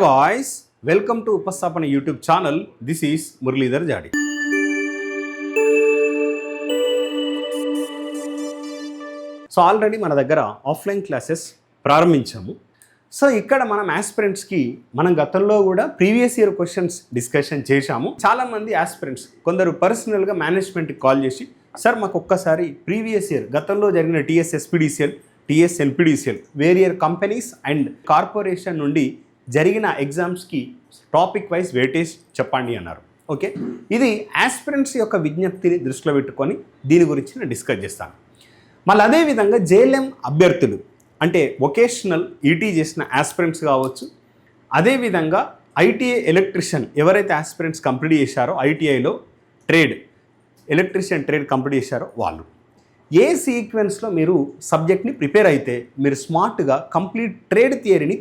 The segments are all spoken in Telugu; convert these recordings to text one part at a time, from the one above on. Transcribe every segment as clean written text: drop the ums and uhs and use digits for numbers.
guys, welcome to Upastapana YouTube channel. This is Muralidhar Jadi. So already మన దగ్గర ఆఫ్లైన్ క్లాసెస్ ప్రారంభించాము. సో ఇక్కడ మనం ఆస్పిరెంట్స్కి మనం గతంలో కూడా ప్రీవియస్ ఇయర్ క్వశ్చన్స్ డిస్కషన్ చేశాము. చాలామంది ఆస్పిరెంట్స్ కొందరు పర్సనల్గా మేనేజ్మెంట్కి కాల్ చేసి సార్ మాకు ఒక్కసారి ప్రీవియస్ ఇయర్ గతంలో జరిగిన TS SPDCL, TS LPDCL various companies and corporation నుండి జరిగిన ఎగ్జామ్స్కి టాపిక్ వైజ్ వెయిటేజ్ చెప్పండి అన్నారు. ఓకే, ఇది ఆస్పిరెంట్స్ యొక్క విజ్ఞప్తిని దృష్టిలో పెట్టుకొని దీని గురించి నేను డిస్కస్ చేస్తాను. మళ్ళీ అదేవిధంగా JLM అభ్యర్థులు అంటే వొకేషనల్ ఈటీ చేసిన ఆస్పిరెంట్స్ కావచ్చు, అదేవిధంగా ITI ఎలక్ట్రిషియన్ ఎవరైతే ఆస్పిరెంట్స్ కంప్లీట్ చేశారో ITIలో ట్రేడ్ ఎలక్ట్రిషియన్ ట్రేడ్ కంప్లీట్ చేశారో వాళ్ళు ఏ సీక్వెన్స్లో మీరు సబ్జెక్ట్ని ప్రిపేర్ అయితే మీరు స్మార్ట్గా కంప్లీట్ ట్రేడ్ థియరీని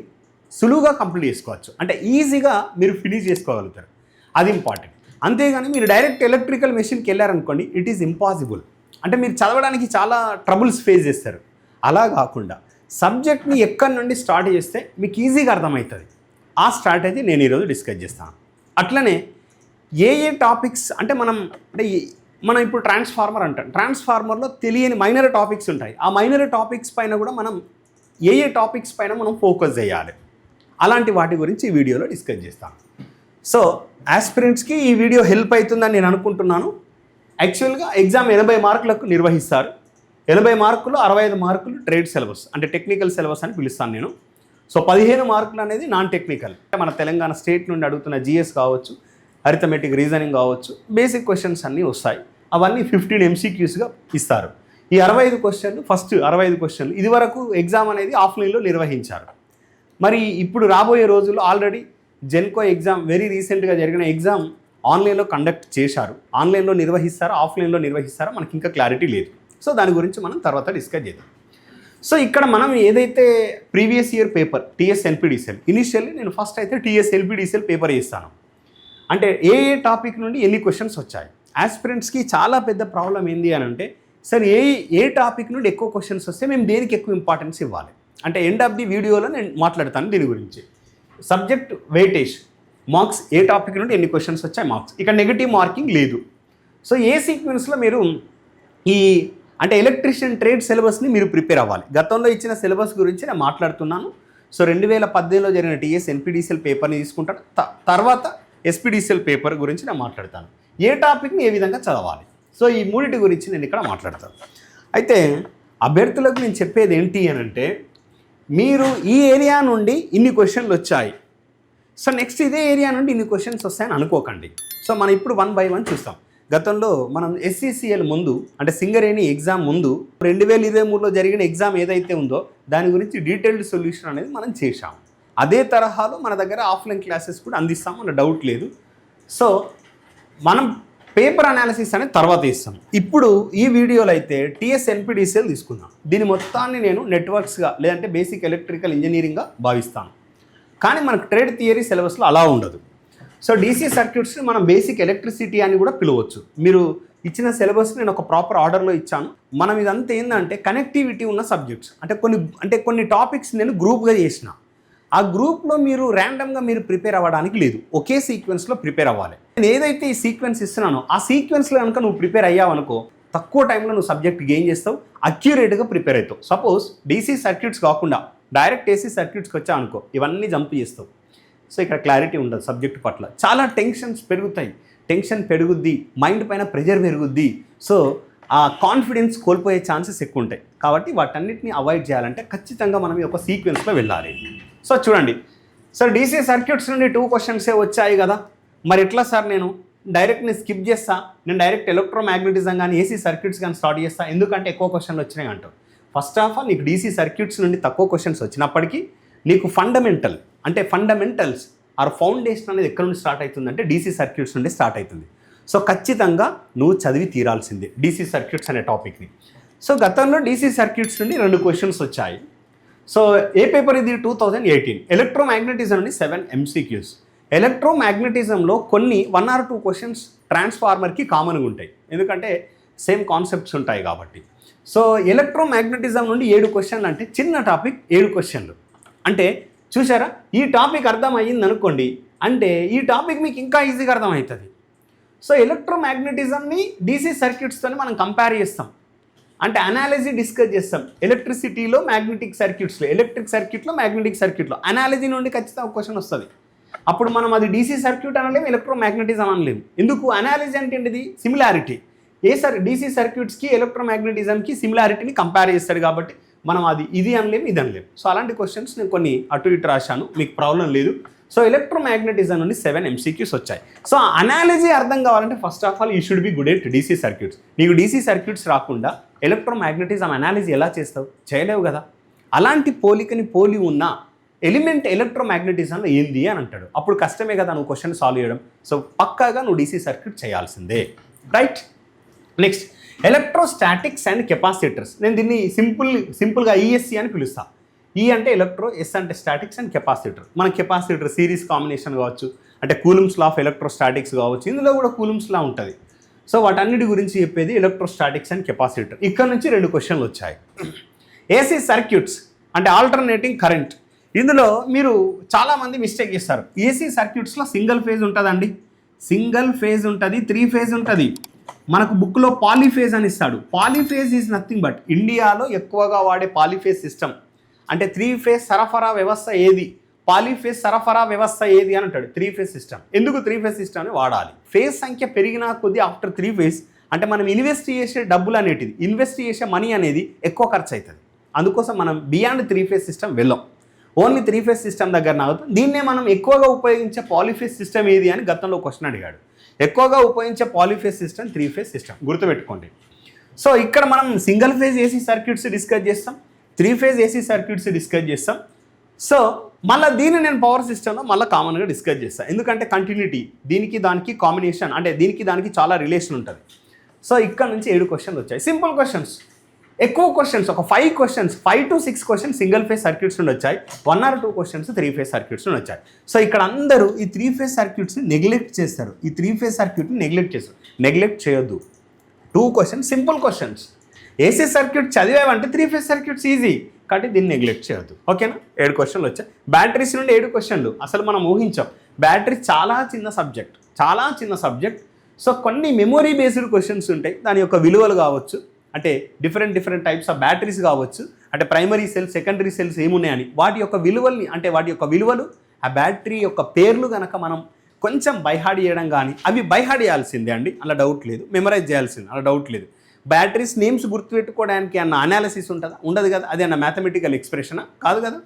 సులువుగా కంప్లీట్ చేసుకోవచ్చు, అంటే ఈజీగా మీరు ఫినిష్ చేసుకోగలుగుతారు. అది ఇంపార్టెంట్. అంతేగాని మీరు డైరెక్ట్ ఎలక్ట్రికల్ మెషిన్కి వెళ్ళారనుకోండి, ఇట్ ఈస్ ఇంపాసిబుల్. అంటే మీరు చదవడానికి చాలా ట్రబుల్స్ ఫేస్ చేస్తారు. అలా కాకుండా సబ్జెక్ట్ని ఎక్కడి నుండి స్టార్ట్ చేస్తే మీకు ఈజీగా అర్థమవుతుంది. ఆ స్ట్రాటజీ నేను ఈరోజు డిస్కస్ చేస్తాను. అట్లనే ఏ టాపిక్స్ అంటే మనం ఇప్పుడు ట్రాన్స్ఫార్మర్ అంటాం. ట్రాన్స్ఫార్మర్లో తెలియని మైనర్ టాపిక్స్ ఉంటాయి. ఆ మైనర్ టాపిక్స్ పైన కూడా మనం ఏ టాపిక్స్ పైన మనం ఫోకస్ చేయాలి, అలాంటి వాటి గురించి ఈ వీడియోలో డిస్కస్ చేస్తాను. సో ఆస్పిరెంట్స్కి ఈ వీడియో హెల్ప్ అవుతుందని నేను అనుకుంటున్నాను. యాక్చువల్గా ఎగ్జామ్ 80 మార్కులకు నిర్వహిస్తారు. 80 మార్కులు 65 మార్కులు ట్రేడ్ సిలబస్ అంటే టెక్నికల్ సిలబస్ అని పిలుస్తాను నేను. సో 15 మార్కులు అనేది నాన్ టెక్నికల్, మన తెలంగాణ స్టేట్ నుండి అడుగుతున్న GS కావచ్చు, అరిథమెటిక్ రీజనింగ్ కావచ్చు, బేసిక్ క్వశ్చన్స్ అన్నీ వస్తాయి. అవన్నీ 15 MCQsగా ఇస్తారు. ఈ 65 క్వశ్చన్లు ఫస్ట్ 65 క్వశ్చన్లు ఇదివరకు ఎగ్జామ్ అనేది ఆఫ్లైన్లో నిర్వహించారు. మరి ఇప్పుడు రాబోయే రోజుల్లో ఆల్రెడీ జెన్కో ఎగ్జామ్ వెరీ రీసెంట్గా జరిగిన ఎగ్జామ్ ఆన్లైన్లో కండక్ట్ చేశారు. ఆన్లైన్లో నిర్వహిస్తారా ఆఫ్లైన్లో నిర్వహిస్తారా మనకి ఇంకా క్లారిటీ లేదు. సో దాని గురించి మనం తర్వాత డిస్కస్ చేద్దాం. సో ఇక్కడ మనం ఏదైతే previous year paper TS LPDCL initially నేను ఫస్ట్ అయితే టీఎస్ ఎల్పీడీసీఎల్ పేపర్ చేస్తాను. అంటే ఏ టాపిక్ నుండి ఎన్ని క్వశ్చన్స్ వచ్చాయి. ఆస్పిరెంట్స్కి చాలా పెద్ద ప్రాబ్లం ఏంది అని అంటే, సార్ ఏ టాపిక్ నుండి ఎక్కువ క్వశ్చన్స్ వస్తే మేము దేనికి ఎక్కువ ఇంపార్టెన్స్ ఇవ్వాలి అంటే ఎండ్ ఆఫ్ ది వీడియోలో నేను మాట్లాడతాను దీని గురించి. సబ్జెక్ట్ వెయిటేజ్ మార్క్స్ ఏ టాపిక్ నుండి ఎన్ని క్వశ్చన్స్ వచ్చాయి మార్క్స్, ఇక్కడ నెగిటివ్ మార్కింగ్ లేదు. సో ఏ సీక్వెన్స్లో మీరు అంటే ఎలక్ట్రిషియన్ ట్రేడ్ సిలబస్ని మీరు ప్రిపేర్ అవ్వాలి. గతంలో ఇచ్చిన సిలబస్ గురించి నేను మాట్లాడుతున్నాను. సో 2018లో జరిగిన టీఎస్ ఎన్పీడీసీఎల్ పేపర్ని తీసుకుంటాను. తర్వాత ఎస్పీడీసీఎల్ పేపర్ గురించి నేను మాట్లాడతాను. ఏ టాపిక్ని ఏ విధంగా చదవాలి. సో ఈ మూడింటి గురించి నేను ఇక్కడ మాట్లాడతాను. అయితే అభ్యర్థులకు నేను చెప్పేది ఏంటి అని అంటే, మీరు ఈ ఏరియా నుండి ఇన్ని క్వశ్చన్లు వచ్చాయి, సో నెక్స్ట్ ఇదే ఏరియా నుండి ఇన్ని క్వశ్చన్స్ వస్తాయని అనుకోకండి. సో మనం ఇప్పుడు 1 by 1 చూస్తాం. గతంలో మనం SCCL ముందు అంటే సింగరేణి ఎగ్జామ్ ముందు 2023లో జరిగిన ఎగ్జామ్ ఏదైతే ఉందో దాని గురించి డీటెయిల్డ్ సొల్యూషన్ అనేది మనం చేశాం. అదే తరహాలో మన దగ్గర ఆఫ్లైన్ క్లాసెస్ కూడా అందిస్తాం అన్న డౌట్ లేదు. సో మనం పేపర్ అనాలిసిస్ అనేది తర్వాత ఇస్తాం. ఇప్పుడు ఈ వీడియోలో అయితే టీఎస్ ఎన్పీడీసీఎల్ తీసుకుందాం. దీని మొత్తాన్ని నేను నెట్వర్క్స్గా లేదంటే బేసిక్ ఎలక్ట్రికల్ ఇంజనీరింగ్గా భావిస్తాను. కానీ మనకు ట్రేడ్ థియరీ సిలబస్లో అలా ఉండదు. సో DC సర్క్యూట్స్ని మనం బేసిక్ ఎలక్ట్రిసిటీ అని కూడా పిలవచ్చు. మీరు ఇచ్చిన సిలబస్ని నేను ఒక ప్రాపర్ ఆర్డర్లో ఇచ్చాను. మనం ఇదంతా ఏంటంటే కనెక్టివిటీ ఉన్న సబ్జెక్ట్స్ అంటే కొన్ని టాపిక్స్ నేను గ్రూప్గా చేసిన. ఆ గ్రూప్లో మీరు ర్యాండమ్గా మీరు ప్రిపేర్ అవ్వడానికి లేదు, ఒకే సీక్వెన్స్లో ప్రిపేర్ అవ్వాలి. నేను ఏదైతే ఈ సీక్వెన్స్ ఇస్తున్నానో ఆ సీక్వెన్స్లో కనుక నువ్వు ప్రిపేర్ అయ్యావనుకో తక్కువ టైంలో నువ్వు సబ్జెక్ట్ గెయిన్ చేస్తావు, అక్యురేట్గా ప్రిపేర్ అవుతావు. సపోజ్ DC సర్క్యూట్స్ కాకుండా డైరెక్ట్ AC సర్క్యూట్స్కి వచ్చావు అనుకో, ఇవన్నీ జంప్ చేస్తావు. సో ఇక్కడ క్లారిటీ ఉండదు సబ్జెక్ట్ పట్ల, చాలా టెన్షన్స్ పెరుగుతాయి. టెన్షన్ పెరుగుద్ది, మైండ్ పైన ప్రెషర్ పెరుగుద్ది. సో ఆ కాన్ఫిడెన్స్ కోల్పోయే ఛాన్సెస్ ఎక్కువ ఉంటాయి. కాబట్టి వాటన్నిటిని అవాయిడ్ చేయాలంటే ఖచ్చితంగా మనం ఒక సీక్వెన్స్లో వెళ్ళాలి. సో చూడండి సార్, DC సర్క్యూట్స్ నుండి 2 క్వశ్చన్సే వచ్చాయి కదా, మరి ఎట్లా సార్ నేను స్కిప్ చేస్తా, నేను డైరెక్ట్ ఎలక్ట్రోమాగ్నెటిజం కానీ AC సర్క్యూట్స్ కానీ స్టార్ట్ చేస్తా ఎందుకంటే ఎక్కువ క్వశ్చన్లు వచ్చినాయి అంటావు. ఫస్ట్ ఆఫ్ ఆల్ నీకు DC సర్క్యూట్స్ నుండి తక్కువ క్వశ్చన్స్ వచ్చినప్పటికీ నీకు ఫండమెంటల్స్ ఆర్ ఫౌండేషన్ అనేది ఎక్కడ నుండి స్టార్ట్ అవుతుందంటే DC సర్క్యూట్స్ నుండి స్టార్ట్ అవుతుంది. సో ఖచ్చితంగా నువ్వు చదివి తీరాల్సిందే DC సర్క్యూట్స్ అనే టాపిక్ని. సో గతంలో DC సర్క్యూట్స్ నుండి 2 క్వశ్చన్స్ వచ్చాయి. సో ఏ పేపర్ ఇది 2018 ఎలక్ట్రోమాగ్నెటిజం నుండి 7 MCQs. ఎలక్ట్రోమాగ్నెటిజంలో కొన్ని 1 or 2 క్వశ్చన్స్ ట్రాన్స్ఫార్మర్కి కామన్గా ఉంటాయి, ఎందుకంటే సేమ్ కాన్సెప్ట్స్ ఉంటాయి కాబట్టి. సో ఎలక్ట్రోమాగ్నెటిజం నుండి 7 క్వశ్చన్లు అంటే చిన్న టాపిక్ 7 క్వశ్చన్లు. అంటే చూసారా, ఈ టాపిక్ అర్థమయ్యింది అనుకోండి అంటే ఈ టాపిక్ మీకు ఇంకా ఈజీగా అర్థమవుతుంది. సో ఎలక్ట్రోమాగ్నెటిజంని డీసీ సర్క్యూట్స్తో మనం కంపేర్ చేస్తాం, అంటే అనాలజీ డిస్కస్ చేస్తాం. ఎలక్ట్రిసిటీలో మ్యాగ్నెటిక్ సర్క్యూట్స్లో, ఎలక్ట్రిక్ సర్క్యూట్లో మ్యాగ్నెటిక్ సర్క్యూట్లో అనాలజీ నుండి ఖచ్చితంగా క్వశ్చన్ వస్తుంది. అప్పుడు మనం అది డీసీ సర్క్యూట్ అనలేము, ఎలక్ట్రోమాగ్నెటిజం అనలేము. ఎందుకు? అనాలజీ అంటే ఏంటిది? సిమిలారిటీ. డీసీ సర్క్యూట్స్కి ఎలక్ట్రోమాగ్నెటిజంకి సిమిలారిటీని కంపేర్ చేస్తాడు కాబట్టి మనం అది ఇది అనలేము, ఇది అనలేము. సో అలాంటి క్వశ్చన్స్ నేను కొన్ని అటు ఇటు రాశాను, మీకు ప్రాబ్లం లేదు. సో ఎలక్ట్రోమాగ్నెటిజం నుండి 7 MCQs వచ్చాయి. సో అనాలజీ అర్థం కావాలంటే first of all you should be good at DC circuits. నీకు డీసీ సర్క్యూట్స్ రాకుండా ఎలక్ట్రోమాగ్నెటిజం అనాలజీ ఎలా చేస్తావు? చేయలేవు కదా. అలాంటి పోలికని పోలి ఉన్న ఎలిమెంట్ ఎలక్ట్రోమాగ్నెటిజంలో ఏంది అని అంటాడు. అప్పుడు కష్టమే కదా నువ్వు క్వశ్చన్ సాల్వ్ చేయడం. సో పక్కాగా నువ్వు డీసీ సర్క్యూట్ చేయాల్సిందే, right. Next electrostatics and capacitors. నేను దీన్ని సింపుల్గా ఈఎస్సి అని పిలుస్తాను. ఈ అంటే ఎలక్ట్రో, ఎస్ అంటే స్టాటిక్స్ అండ్ కెపాసిటర్. మన కెపాసిటర్ సిరీస్ కాంబినేషన్ కావచ్చు, అంటే కూలుమ్స్ లా ఆఫ్ ఎలక్ట్రోస్టాటిక్స్ కావచ్చు, ఇందులో కూడా కూలుమ్స్ లా ఉంటుంది. సో వాటన్నిటి గురించి చెప్పేది ఎలక్ట్రోస్టాటిక్స్ అండ్ కెపాసిటర్. ఇక్కడ నుంచి 2 క్వశ్చన్లు వచ్చాయి. ఏసీ సర్క్యూట్స్ అంటే ఆల్టర్నేటింగ్ కరెంట్. ఇందులో మీరు చాలామంది మిస్టేక్ చేస్తారు. ఏసీ సర్క్యూట్స్లో సింగిల్ ఫేజ్ ఉంటుందండి, సింగిల్ ఫేజ్ ఉంటుంది, 3 ఫేజ్ ఉంటుంది. మనకు బుక్లో పాలీఫేజ్ అని ఇస్తాడు. పాలీఫేజ్ ఈజ్ నథింగ్ బట్ ఇండియాలో ఎక్కువగా వాడే పాలీఫేజ్ సిస్టమ్. అంటే 3 ఫేజ్ సరఫరా వ్యవస్థ ఏది, పాలీఫేజ్ సరఫరా వ్యవస్థ ఏది అని అంటాడు. 3 ఫేజ్ సిస్టమ్. ఎందుకు 3 ఫేజ్ సిస్టమ్ని వాడాలి? ఫేజ్ సంఖ్య పెరిగినా కొద్దీ ఆఫ్టర్ 3 ఫేజ్ అంటే మనం ఇన్వెస్ట్ చేసే డబ్బులు అనేటిది, ఇన్వెస్ట్ చేసే మనీ అనేది ఎక్కువ ఖర్చు అవుతుంది. అందుకోసం మనం బియాండ్ 3 ఫేజ్ సిస్టమ్ వెళ్ళాం, ఓన్లీ 3 ఫేజ్ సిస్టమ్ దగ్గర అవుతుంది. దీన్నే మనం ఎక్కువగా ఉపయోగించే పాలీఫేజ్ సిస్టమ్ ఏది అని గతంలో క్వశ్చన్ అడిగాడు. ఎక్కువగా ఉపయోగించే పాలీఫేజ్ సిస్టమ్ 3 ఫేజ్ సిస్టమ్, గుర్తుపెట్టుకోండి. సో ఇక్కడ మనం single phase AC circuits discuss చేస్తాం, 3 ఫేజ్ ఏసీ సర్క్యూట్స్ డిస్కస్ చేస్తాం. సో మళ్ళీ దీన్ని నేను పవర్ సిస్టంలో మళ్ళీ కామన్గా డిస్కస్ చేస్తాను, ఎందుకంటే కంటిన్యూటీ, దీనికి దానికి కాంబినేషన్, అంటే దీనికి దానికి చాలా రిలేషన్ ఉంటుంది. సో ఇక్కడ నుంచి 7 క్వశ్చన్లు వచ్చాయి. సింపుల్ క్వశ్చన్స్, ఎక్కువ క్వశ్చన్స్, ఒక 5 questions, 5 to 6 questions single phase circuits నుండి వచ్చాయి, 1 or 2 క్వశ్చన్స్ 3 ఫేజ్ సర్క్యూట్స్ నుండి వచ్చాయి. సో ఇక్కడ అందరూ ఈ 3 ఫేజ్ సర్క్యూట్స్ని నెగ్లెక్ట్ చేస్తారు, ఈ 3 ఫేజ్ సర్క్యూట్ని నెగ్లెక్ట్ చేస్తారు. నెగ్లెక్ట్ చేయొద్దు. 2 questions simple questions. AC circuit చదివామంటే 3 ఫేజ్ సర్క్యూట్స్ ఈజీ, కాబట్టి దీన్ని నెగ్లెక్ట్ చేయొద్దు. ఓకేనా? 7 క్వశ్చన్లు వచ్చాయి. బ్యాటరీస్ నుండి 7 క్వశ్చన్లు. అసలు మనం ఊహించాం, బ్యాటరీ చాలా చిన్న సబ్జెక్ట్. సో కొన్ని మెమొరీ బేస్డ్ క్వశ్చన్స్ ఉంటాయి, దాని యొక్క విలువలు కావచ్చు, అంటే డిఫరెంట్ టైప్స్ ఆఫ్ బ్యాటరీస్ కావచ్చు, అంటే ప్రైమరీ సెల్స్, సెకండరీ సెల్స్ ఏమున్నాయని వాటి యొక్క విలువల్ని, అంటే వాటి యొక్క విలువలు, ఆ బ్యాటరీ యొక్క పేర్లు కనుక మనం కొంచెం బైహార్డ్ చేయడం కానీ, అవి బైహార్డ్ చేయాల్సిందే అండి, అలా డౌట్ లేదు. మెమరైజ్ చేయాల్సిందే, అలా డౌట్ లేదు. బ్యాటరీస్ నేమ్స్ గుర్తుపెట్టుకోవడానికి అన్న అనాలిసిస్ ఉంటుందా? ఉండదు కదా. అది అన్న మ్యాథమెటికల్ ఎక్స్ప్రెషనా? కాదు కదా.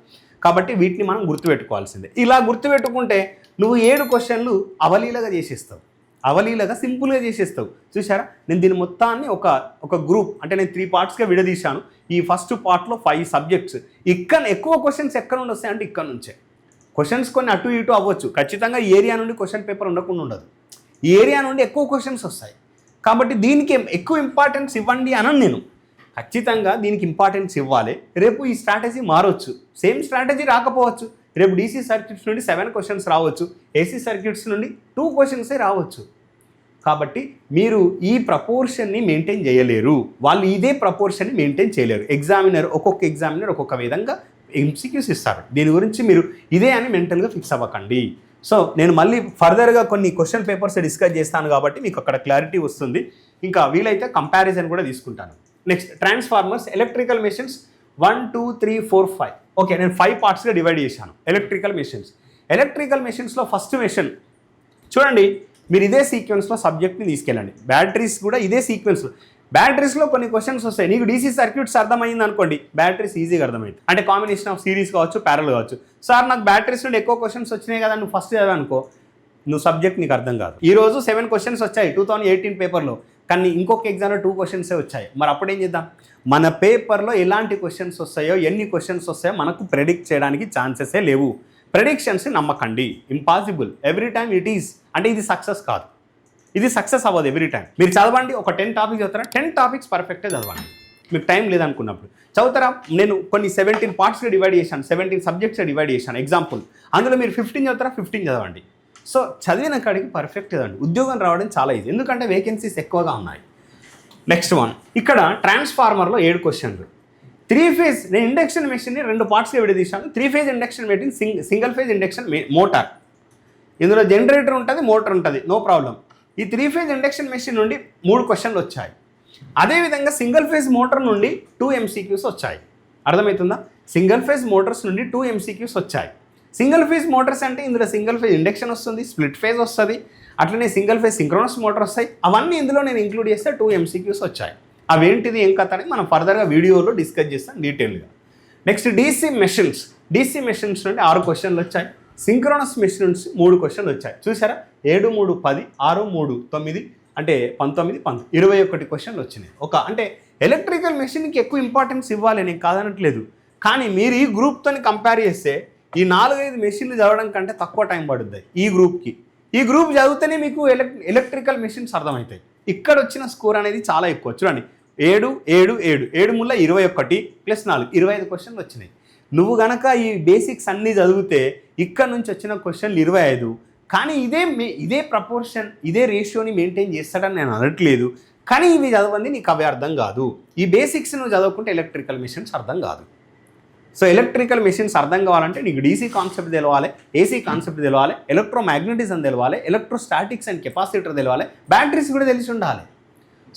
కాబట్టి వీటిని మనం గుర్తుపెట్టుకోవాల్సిందే. ఇలా గుర్తుపెట్టుకుంటే నువ్వు 7 క్వశ్చన్లు అవలీలగా చేసేస్తావు, అవలీలగా సింపుల్గా చేసేస్తావు. చూసారా, నేను దీని మొత్తాన్ని ఒక గ్రూప్, అంటే నేను 3 పార్ట్స్గా విడదీశాను. ఈ ఫస్ట్ పార్ట్లో 5 సబ్జెక్ట్స్. ఇక్కడ ఎక్కువ క్వశ్చన్స్ ఎక్కడ నుండి వస్తాయి అంటే ఇక్కడ నుంచే. క్వశ్చన్స్ కొన్ని అటు ఇటు అవ్వచ్చు, ఖచ్చితంగా ఈ ఏరియా నుండి క్వశ్చన్ పేపర్ ఉండకుండా ఉండదు. ఈ ఏరియా నుండి ఎక్కువ క్వశ్చన్స్ వస్తాయి, కాబట్టి దీనికి ఎక్కువ ఇంపార్టెన్స్ ఇవ్వండి అనను నేను. ఖచ్చితంగా దీనికి ఇంపార్టెన్స్ ఇవ్వాలి. రేపు ఈ స్ట్రాటజీ మారవచ్చు, సేమ్ స్ట్రాటజీ రాకపోవచ్చు. రేపు డీసీ సర్క్యూట్స్ నుండి 7 క్వశ్చన్స్ రావచ్చు, ఏసీ సర్క్యూట్స్ నుండి 2 క్వశ్చన్సే రావచ్చు. కాబట్టి మీరు ఈ ప్రపోర్షన్ని మెయింటైన్ చేయలేరు, వాళ్ళు ఇదే ప్రపోర్షన్ని మెయింటైన్ చేయలేరు. ఒక్కొక్క ఎగ్జామినర్ ఒక్కొక్క విధంగా ఎంసీక్యూస్ ఇస్తారు. దీని గురించి మీరు ఇదే అని మెంటల్గా ఫిక్స్ అవ్వకండి. సో నేను మళ్ళీ ఫర్దర్గా కొన్ని క్వశ్చన్ పేపర్స్ డిస్కస్ చేస్తాను కాబట్టి మీకు అక్కడ క్లారిటీ వస్తుంది. ఇంకా వీలైతే కంపారిజన్ కూడా తీసుకుంటాను. Next transformers, electrical machines 1, 2, 3, 4, 5. Okay, నేను 5 పార్ట్స్గా డివైడ్ చేశాను. ఎలక్ట్రికల్ మెషిన్స్లో ఫస్ట్ మెషిన్ చూడండి, మీరు ఇదే సీక్వెన్స్లో సబ్జెక్ట్ని తీసుకెళ్ళండి. బ్యాటరీస్ కూడా ఇదే సీక్వెన్స్లో. బ్యాటరీస్లో కొన్ని క్వశ్చన్స్ వస్తాయి, నీకు డీసీ సర్క్యూట్స్ అర్థమైంది అనుకోండి, బ్యాటరీస్ ఈజీగా అర్థమైంది. అంటే కాంబినేషన్ ఆఫ్ సిరీస్ కావచ్చు, ప్యారల్ కావచ్చు. సార్ నాకు బ్యాటరీస్ నుండి ఎక్కువ క్వశ్చన్స్ వచ్చినాయి కదా, నువ్వు ఫస్ట్ చదివా అనుకో, నువ్వు సబ్జెక్ట్ నీకు అర్థం కాదు. ఈరోజు 7 క్వశ్చన్స్ వచ్చాయి 2018 పేపర్లో, కానీ ఇంకొక ఎగ్జామ్లో 2 క్వశ్చన్సే వచ్చాయి. మరి అప్పుడేం చేద్దాం? మన పేపర్లో ఎలాంటి క్వశ్చన్స్ వస్తాయో, ఎన్ని క్వశ్చన్స్ వస్తాయో మనకు ప్రెడిక్ట్ చేయడానికి ఛాన్సెసే లేవు. ప్రెడిక్షన్స్ని నమ్మకండి, impossible. Every time it is, అంటే ఇది సక్సెస్ కాదు, ఇది సక్సెస్ అవ్వదు. ఎవ్రీ టైం మీరు చదవండి, ఒక 10 టాపిక్స్ చదువుతారా, 10 టాపిక్స్ పర్ఫెక్ట్గా చదవండి. మీకు టైం లేదనుకున్నప్పుడు చదువుతారా. నేను కొన్ని 17 పార్ట్స్గా డివైడ్ చేశాను, 17 సబ్జెక్ట్స్గా డివైడ్ చేశాను. ఎగ్జాంపుల్, అందులో మీరు 15 చదువుతారా, 15 చదవండి. సో చదివిన కాడికి పర్ఫెక్ట్ చదవండి. ఉద్యోగం రావడం చాలా ఈజీ, ఎందుకంటే వేకెన్సీస్ ఎక్కువగా ఉన్నాయి. నెక్స్ట్ వన్, ఇక్కడ ట్రాన్స్ఫార్మర్లో 7 క్వశ్చన్లు. త్రీ ఫేజ్ నేను ఇండక్షన్ మెషిన్ని 2 పార్ట్స్గా విడదీశాను. 3 phase induction machine, single phase induction motor. ఇందులో జనరేటర్ ఉంటుంది, మోటార్ ఉంటుంది, నో ప్రాబ్లం. ఈ 3 ఫేజ్ ఇండక్షన్ మెషిన్ నుండి 3 క్వశ్చన్లు వచ్చాయి. అదేవిధంగా సింగిల్ ఫేజ్ మోటార్ నుండి 2 MCQs వచ్చాయి. అర్థమవుతుందా? సింగిల్ ఫేజ్ మోటార్స్ నుండి 2 MCQs వచ్చాయి. సింగిల్ ఫేజ్ మోటార్స్ అంటే ఇందులో సింగిల్ ఫేజ్ ఇండక్షన్ వస్తుంది, స్ప్లిట్ ఫేజ్ వస్తుంది, అట్లనే సింగిల్ ఫేజ్ సింక్రోనస్ మోటార్ వస్తాయి. అవన్నీ ఇందులో నేను ఇంక్లూడ్ చేస్తే 2 MCQs వచ్చాయి. అవేంటిది ఏం కథ అని మనం ఫర్దర్గా వీడియోలో డిస్కస్ చేస్తాం డీటెయిల్గా. నెక్స్ట్ DC మెషిన్స్ నుండి 6 క్వశ్చన్లు వచ్చాయి. సింక్రోనస్ మెషిన్ నుంచి 3 క్వశ్చన్లు వచ్చాయి. చూసారా? 7, 3, 10, 6, 3, 9 అంటే 19, 21 క్వశ్చన్లు వచ్చినాయి. అంటే ఎలక్ట్రికల్ మెషిన్కి ఎక్కువ ఇంపార్టెన్స్ ఇవ్వాలి, నేను కాదనట్లేదు. కానీ మీరు ఈ గ్రూప్తో కంపేర్ చేస్తే ఈ 4-5 మెషిన్లు చదవడం కంటే తక్కువ టైం పడుతుంది ఈ గ్రూప్కి. ఈ గ్రూప్ చదివితేనే మీకు ఎలక్ట్రికల్ మెషిన్స్ అర్థమవుతాయి. ఇక్కడ వచ్చిన స్కోర్ అనేది చాలా ఎక్కువ. చూడండి, 7, 7, 7, 7 ముళ్ళ 21 + 4 25 క్వశ్చన్లు వచ్చినాయి. నువ్వు గనక ఈ బేసిక్స్ అన్నీ చదివితే ఇక్కడ నుంచి వచ్చిన క్వశ్చన్లు 25. కానీ ఇదే ప్రపోర్షన్, ఇదే రేషియోని మెయింటైన్ చేస్తాడని నేను అనట్లేదు. కానీ ఇవి చదవండి, నీకు అవి అర్థం కాదు. ఈ బేసిక్స్ నువ్వు చదవకుంటే ఎలక్ట్రికల్ మెషిన్స్ అర్థం కాదు. సో ఎలక్ట్రికల్ మెషిన్స్ అర్థం కావాలంటే నీకు DC కాన్సెప్ట్ తెలవాలి, AC కాన్సెప్ట్ తెలవాలి, ఎలక్ట్రోమాగ్నెటిజం తెలవాలి, ఎలక్ట్రోస్టాటిక్స్ అండ్ కెపాసిటర్ తెలవాలి, బ్యాటరీస్ కూడా తెలిసి ఉండాలి.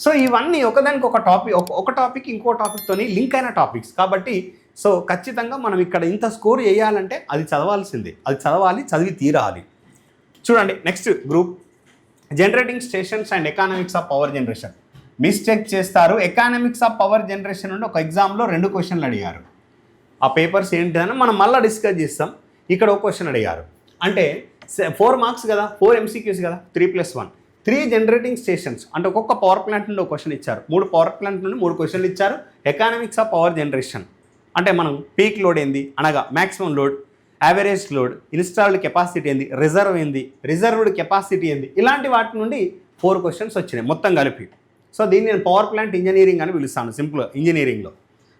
సో ఇవన్నీ ఒకదానికి ఒక టాపిక్ ఇంకో టాపిక్తో లింక్ అయిన టాపిక్స్ కాబట్టి సో ఖచ్చితంగా మనం ఇక్కడ ఇంత స్కోర్ చేయాలంటే అది చదవాల్సిందే. అది చదివి తీరాలి. చూడండి, next group generating stations and economics of power generation. Mistake చేస్తారు. ఎకానమిక్స్ ఆఫ్ పవర్ జనరేషన్ నుండి ఒక ఎగ్జామ్లో 2 క్వశ్చన్లు అడిగారు. ఆ పేపర్స్ ఏంటని మనం మళ్ళీ డిస్కస్ చేస్తాం. ఇక్కడ ఒక క్వశ్చన్ అడిగారు. అంటే 4 మార్క్స్ కదా, 4 MCQs కదా, 3+1. 3 జనరేటింగ్ స్టేషన్స్ అంటే ఒక్కొక్క పవర్ ప్లాంట్ నుండి ఒక క్వశ్చన్ ఇచ్చారు. 3 పవర్ ప్లాంట్ నుండి 3 క్వశ్చన్లు ఇచ్చారు. ఎకానమిక్స్ ఆఫ్ పవర్ జనరేషన్ అంటే మనం పీక్ లోడ్ ఏంది, అనగా maximum load, average load, installed capacity ఏంది, రిజర్వ్ ఏంది, రిజర్వ్డ్ కెపాసిటీ ఏంది, ఇలాంటి వాటి నుండి 4 క్వశ్చన్స్ వచ్చినాయి మొత్తం కలిపి. సో దీన్ని నేను పవర్ ప్లాంట్ ఇంజనీరింగ్ అని పిలుస్తాను, సింపుల్ ఇంజనీరింగ్లో.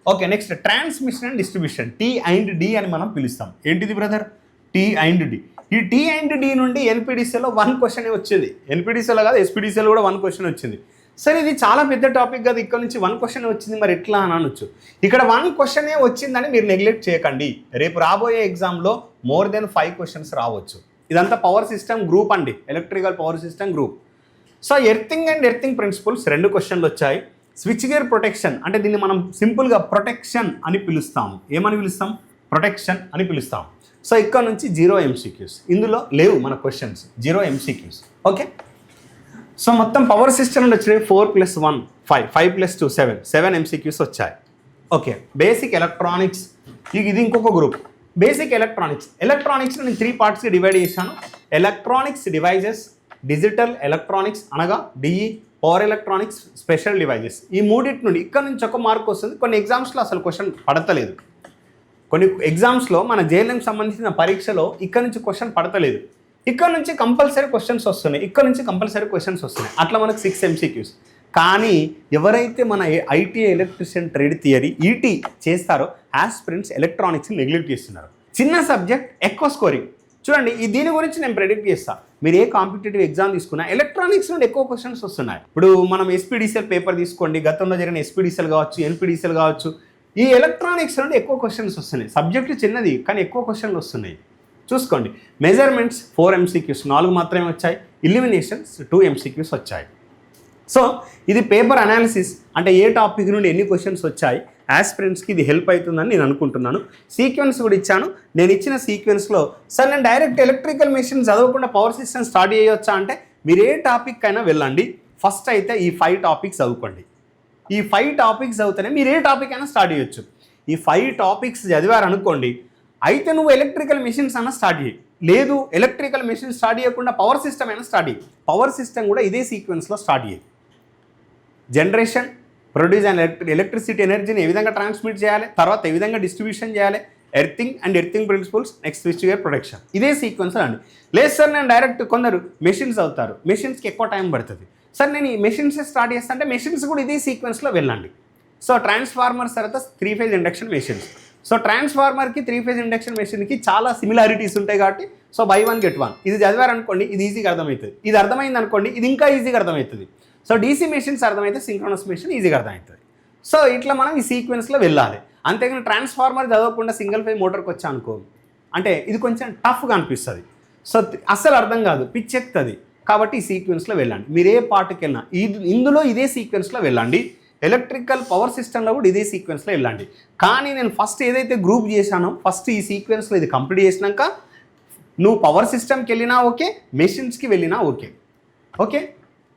Okay, next transmission and distribution, T&D అని మనం పిలుస్తాం. ఏంటిది బ్రదర్? T&D. ఈ T&D నుండి NPDCLలో 1 క్వశ్చన్ వచ్చింది. NPDCL కాదు, SPDCL కూడా 1 క్వశ్చన్ వచ్చింది. సరే, ఇది చాలా పెద్ద టాపిక్ కదా, ఇక్కడ నుంచి 1 క్వశ్చన్ వచ్చింది, మరి ఎట్లా అని అనొచ్చు. ఇక్కడ 1 క్వశ్చనే వచ్చిందని మీరు నెగ్లెక్ట్ చేయకండి. రేపు రాబోయే ఎగ్జామ్లో మోర్ దెన్ 5 క్వశ్చన్స్ రావచ్చు. ఇదంతా పవర్ సిస్టమ్ గ్రూప్ అండి, electrical power system group. So earthing and earthing principles 2 క్వశ్చన్లు వచ్చాయి. స్విచ్ గేర్ ప్రొటెక్షన్ అంటే దీన్ని మనం సింపుల్గా ప్రొటెక్షన్ అని పిలుస్తాము. ఏమని పిలుస్తాం? ప్రొటెక్షన్ అని పిలుస్తాం. సో ఇక్కడ నుంచి 0 MCQs, ఇందులో లేవు మన క్వశ్చన్స్, 0 MCQs. ఓకే, సో మొత్తం పవర్ సిస్టమ్ నుండి వచ్చినాయి 4+1 5, 5+2 7 MCQs వచ్చాయి. ఓకే, బేసిక్ ఎలక్ట్రానిక్స్, ఇది ఇంకొక గ్రూప్. బేసిక్ ఎలక్ట్రానిక్స్ నేను 3 పార్ట్స్గా డివైడ్ చేశాను. ఎలక్ట్రానిక్స్ డివైజెస్, డిజిటల్ ఎలక్ట్రానిక్స్ అనగా DE, power electronics, special devices. ఈ మూడింటి నుండి ఇక్కడ నుంచి 1 మార్క్ వస్తుంది. కొన్ని ఎగ్జామ్స్లో అసలు క్వశ్చన్ పడతలేదు. కొన్ని ఎగ్జామ్స్లో మన JLM సంబంధించిన పరీక్షలో ఇక్కడ నుంచి క్వశ్చన్ పడతలేదు. ఇక్కడ నుంచి కంపల్సరీ క్వశ్చన్స్ వస్తున్నాయి, ఇక్కడ నుంచి కంపల్సరీ క్వశ్చన్స్ వస్తున్నాయి. అట్లా మనకు 6 MCQs. కానీ ఎవరైతే మన ITI electrician trade theory ET చేస్తారో ఆస్పిరెంట్స్ ఎలక్ట్రానిక్స్ని నెగ్లెక్ట్ చేస్తున్నారు. చిన్న సబ్జెక్ట్, ఎక్కువ స్కోరింగ్. చూడండి, దీని గురించి నేను ప్రెడిక్ట్ చేస్తాను. మీరు ఏ కాంపిటేటివ్ ఎగ్జామ్ తీసుకున్నా ఎలక్ట్రానిక్స్ నుండి ఎక్కువ క్వశ్చన్స్ వస్తున్నాయి. ఇప్పుడు మనం SPDCL పేపర్ తీసుకోండి, గతంలో జరిగిన SPDCL కావచ్చు, NPDCL కావచ్చు, ఈ ఎలక్ట్రానిక్స్ నుండి ఎక్కువ క్వశ్చన్స్ వస్తున్నాయి. సబ్జెక్టు చిన్నది కానీ ఎక్కువ క్వశ్చన్లు వస్తున్నాయి. చూసుకోండి, మెజర్మెంట్స్ 4 MCQs, 4 మాత్రమే వచ్చాయి. ఇల్యూమినేషన్స్ 2 MCQs వచ్చాయి. సో ఇది పేపర్ అనాలిసిస్ అంటే ఏ టాపిక్ నుండి ఎన్ని క్వశ్చన్స్ వచ్చాయి, ఆస్పిరెంట్స్కి ఇది హెల్ప్ అవుతుందని నేను అనుకుంటున్నాను. సీక్వెన్స్ కూడా ఇచ్చాను. నేను ఇచ్చిన సీక్వెన్స్లో సార్ నేను డైరెక్ట్ ఎలక్ట్రికల్ మెషిన్ చదవకుండా పవర్ సిస్టమ్ స్టార్ట్ చేయొచ్చా అంటే మీరు ఏ టాపిక్ అయినా వెళ్ళండి. ఫస్ట్ అయితే ఈ 5 టాపిక్స్ చదువుకోండి. ఈ 5 టాపిక్స్ చదివితేనే మీరు ఏ టాపిక్ అయినా స్టార్ట్ చేయొచ్చు. ఈ 5 టాపిక్స్ చదివారనుకోండి, అయితే నువ్వు ఎలక్ట్రికల్ మెషిన్స్ అయినా స్టార్ట్ చేయి. లేదు ఎలక్ట్రికల్ మెషిన్ స్టార్ట్ చేయకుండా పవర్ సిస్టమ్ అయినా స్టార్ట్ చేయి. పవర్ సిస్టమ్ కూడా ఇదే సీక్వెన్స్లో స్టార్ట్ చేయి. జనరేషన్, ప్రొడ్యూస్ అండ్ ఎలక్ట్రిసిటీ ఎనర్జీని ఏ విధంగా ట్రాన్స్మిట్ చేయాలి, తర్వాత ఏ విధంగా డిస్ట్రిబ్యూషన్ చేయాలి, earthing and earthing principles, next switchgear protection. ఇదే సీక్వెన్స్ అండి. లేదు సార్ నేను డైరెక్ట్ కొందరు మెషిన్స్ అవుతారు, మెషిన్స్కి ఎక్కువ టైం పడుతుంది. సార్ నేను ఈ మెషిన్స్ స్టార్ట్ చేస్తా అంటే మెషిన్స్ కూడా ఇదే సీక్వెన్స్లో వెళ్ళండి. సో ట్రాన్స్ఫార్మర్స్ తర్వాత 3 ఫేజ్ ఇండక్షన్ మెషిన్స్. సో ట్రాన్స్ఫార్మర్కి 3 ఫేజ్ ఇండక్షన్ మెషిన్కి చాలా సిమిలారిటీస్ ఉంటాయి కాబట్టి సో బై 1 get 1 ఇది చదివారనుకోండి, ఇది ఈజీగా అర్థమవుతుంది. ఇది అర్థమైంది అనుకోండి, ఇది ఇంకా ఈజీగా అర్థమవుతుంది. సో DC మెషిన్స్ అర్థమైతే సింక్రోనస్ మెషిన్ ఈజీగా అర్థమవుతుంది. సో ఇట్లా మనం ఈ సీక్వెన్స్లో వెళ్ళాలి. అంతేగాని ట్రాన్స్ఫార్మర్ చదవకుండా సింగిల్ ఫేజ్ మోటార్కి వచ్చా అనుకో, అంటే ఇది కొంచెం టఫ్గా అనిపిస్తుంది. సో అస్సలు అర్థం కాదు, పిచ్చెక్కుతుంది. కాబట్టి ఈ సీక్వెన్స్లో వెళ్ళండి. మీరు ఏ పార్ట్కి వెళ్ళినా ఇందులో ఇదే సీక్వెన్స్లో వెళ్ళండి. ఎలక్ట్రికల్ పవర్ సిస్టంలో కూడా ఇదే సీక్వెన్స్లో వెళ్ళండి. కానీ నేను ఫస్ట్ ఏదైతే గ్రూప్ చేశానో ఫస్ట్ ఈ సీక్వెన్స్లో ఇది కంప్లీట్ చేసినాక నువ్వు పవర్ సిస్టమ్కి వెళ్ళినా ఓకే, మెషిన్స్కి వెళ్ళినా ఓకే. ఓకే,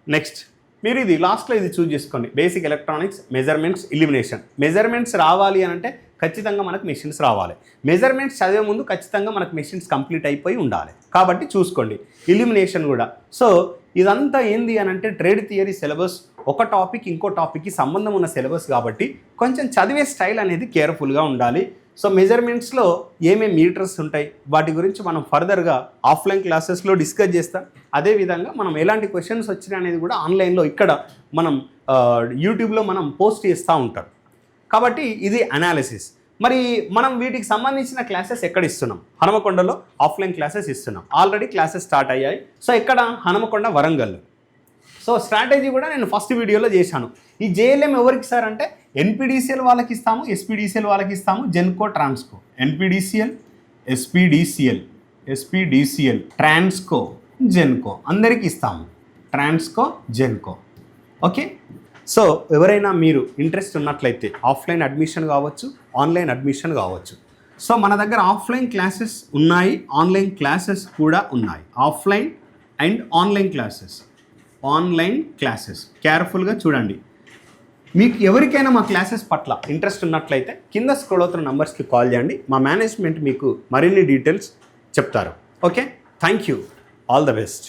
నెక్స్ట్ మీరు ఇది లాస్ట్లో ఇది చూస్ చేసుకోండి. Basic electronics, measurements, illumination. Measurements రావాలి అని అంటే ఖచ్చితంగా మనకు మెషిన్స్ రావాలి. మెజర్మెంట్స్ చదివే ముందు ఖచ్చితంగా మనకు మెషిన్స్ కంప్లీట్ అయిపోయి ఉండాలి. కాబట్టి చూసుకోండి. ఇల్యూమినేషన్ కూడా. సో ఇదంతా ఏంది అని అంటే ట్రేడ్ థియరీ సిలబస్, ఒక టాపిక్ ఇంకో టాపిక్కి సంబంధం ఉన్న సిలబస్ కాబట్టి కొంచెం చదివే స్టైల్ అనేది కేర్ఫుల్గా ఉండాలి. సో మెజర్మెంట్స్లో ఏమేమి మీటర్స్ ఉంటాయి వాటి గురించి మనం ఫర్దర్గా ఆఫ్లైన్ క్లాసెస్లో డిస్కస్ చేస్తాం. అదేవిధంగా మనం ఎలాంటి క్వశ్చన్స్ వచ్చినాయి అనేది కూడా ఆన్లైన్లో ఇక్కడ మనం యూట్యూబ్లో మనం పోస్ట్ చేస్తూ ఉంటాం. కాబట్టి ఇది అనాలిసిస్. మరి మనం వీటికి సంబంధించిన క్లాసెస్ ఎక్కడ ఇస్తున్నాం? హనుమకొండలో ఆఫ్లైన్ క్లాసెస్ ఇస్తున్నాం. ఆల్రెడీ క్లాసెస్ స్టార్ట్ అయ్యాయి. సో ఇక్కడ హనుమకొండ, వరంగల్. సో స్ట్రాటజీ కూడా నేను ఫస్ట్ వీడియోలో చేశాను. ఈ JLM ఎవరికి సార్ అంటే NPDCL వాళ్ళకి ఇస్తాము, SPDCL వాళ్ళకి ఇస్తాము, జెన్కో, ట్రాన్స్కో. NPDCL, SPDCL, ట్రాన్స్కో, జెన్కో అందరికీ ఇస్తాము. ట్రాన్స్కో, జెన్కో. ఓకే. సో ఎవరైనా మీరు ఇంట్రెస్ట్ ఉన్నట్లయితే ఆఫ్లైన్ అడ్మిషన్ కావచ్చు, ఆన్లైన్ అడ్మిషన్ కావచ్చు. సో మన దగ్గర ఆఫ్లైన్ క్లాసెస్ ఉన్నాయి, ఆన్లైన్ క్లాసెస్ కూడా ఉన్నాయి. ఆఫ్లైన్ అండ్ ఆన్లైన్ క్లాసెస్ కేర్ఫుల్గా చూడండి. మీకు ఎవరికైనా మా క్లాసెస్ పట్ల ఇంట్రెస్ట్ ఉన్నట్లయితే కింద స్క్రోల్ అవుతున్న నంబర్స్కి కాల్ చేయండి. మా మేనేజ్మెంట్ మీకు మరిన్ని డీటెయిల్స్ చెప్తారు. Okay, thank you. All the best.